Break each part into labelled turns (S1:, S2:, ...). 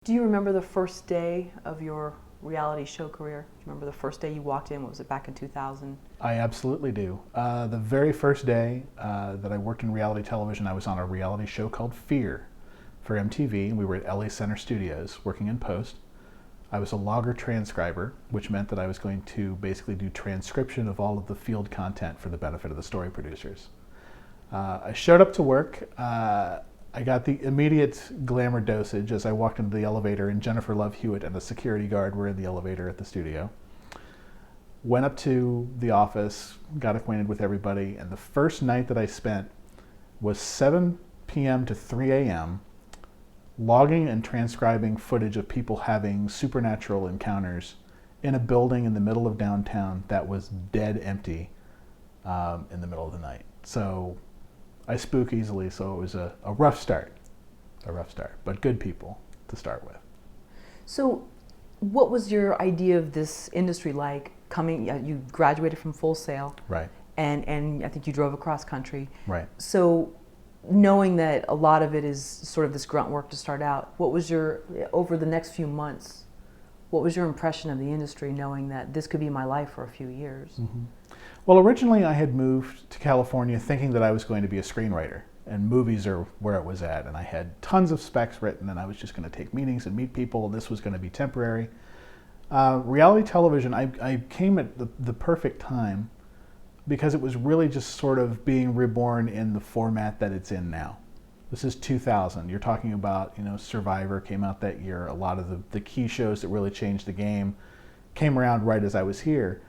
S1: Do you remember the first day of your reality show career? Do you remember the first day you walked in? What was it, back in 2000?
S2: I absolutely do. The very first day that I worked in reality television, I was on a reality show called Fear for MTV, and we were at LA Center Studios working in post. I was a logger transcriber, which meant that I was going to basically do transcription of all of the field content for the benefit of the story producers. I showed up to work. I got the immediate glamour dosage as I walked into the elevator, and Jennifer Love Hewitt and the security guard were in the elevator at the studio. Went up to the office, got acquainted with everybody, and the first night that I spent was 7 p.m. to 3 a.m. logging and transcribing footage of people having supernatural encounters in a building in the middle of downtown that was dead empty in the middle of the night. So I spook easily, so it was a rough start, but good people to start with.
S1: So what was your idea of this industry like? You graduated from Full Sail.
S2: Right.
S1: And I think you drove across country.
S2: Right.
S1: So knowing that a lot of it is sort of this grunt work to start out, over the next few months, what was your impression of the industry, knowing that this could be my life for a few years?
S2: Mm-hmm. Well, originally I had moved to California thinking that I was going to be a screenwriter, and movies are where it was at, and I had tons of specs written, and I was just going to take meetings and meet people, and this was going to be temporary. Reality television, I came at the perfect time because it was really just sort of being reborn in the format that it's in now. This is 2000. You're talking about, Survivor came out that year. A lot of the key shows that really changed the game came around right as I was here.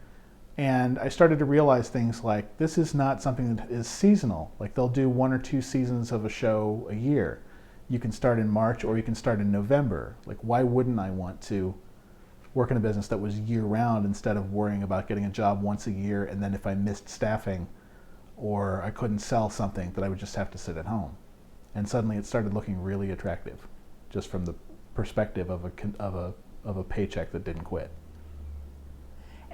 S2: And I started to realize things like, this is not something that is seasonal. Like, they'll do 1 or 2 seasons of a show a year. You can start in March or you can start in November. Like, why wouldn't I want to work in a business that was year-round instead of worrying about getting a job once a year, and then if I missed staffing or I couldn't sell something, that I would just have to sit at home. And suddenly it started looking really attractive, just from the perspective of a paycheck that didn't quit.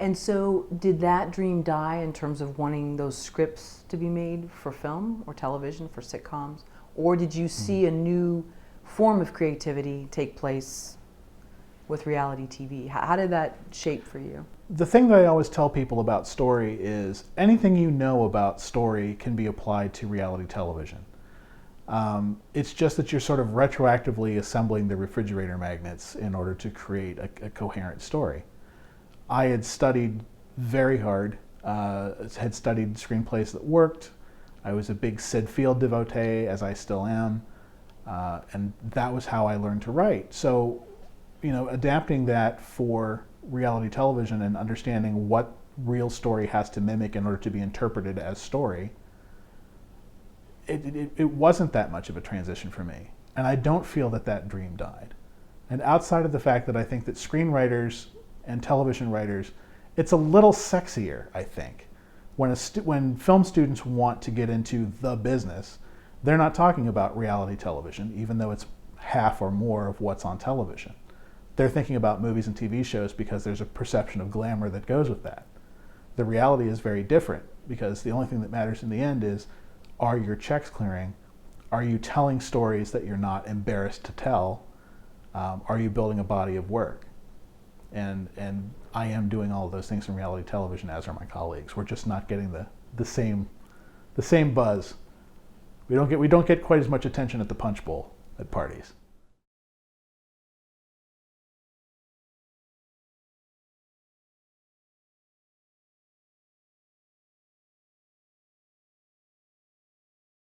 S1: And so did that dream die in terms of wanting those scripts to be made for film or television, for sitcoms? Or did you see a new form of creativity take place with reality TV? How did that shape for you?
S2: The thing that I always tell people about story is anything you know about story can be applied to reality television. It's just that you're sort of retroactively assembling the refrigerator magnets in order to create a coherent story. I had studied very hard, had studied screenplays that worked. I was a big Sid Field devotee, as I still am, and that was how I learned to write. So, adapting that for reality television and understanding what real story has to mimic in order to be interpreted as story, it wasn't that much of a transition for me. And I don't feel that dream died. And outside of the fact that I think that screenwriters and television writers, it's a little sexier, I think. When film students want to get into the business, they're not talking about reality television, even though it's half or more of what's on television. They're thinking about movies and TV shows because there's a perception of glamour that goes with that. The reality is very different, because the only thing that matters in the end is, are your checks clearing? Are you telling stories that you're not embarrassed to tell? Are you building a body of work? And I am doing all of those things in reality television, as are my colleagues. We're just not getting the same buzz. We don't get quite as much attention at the punch bowl at parties.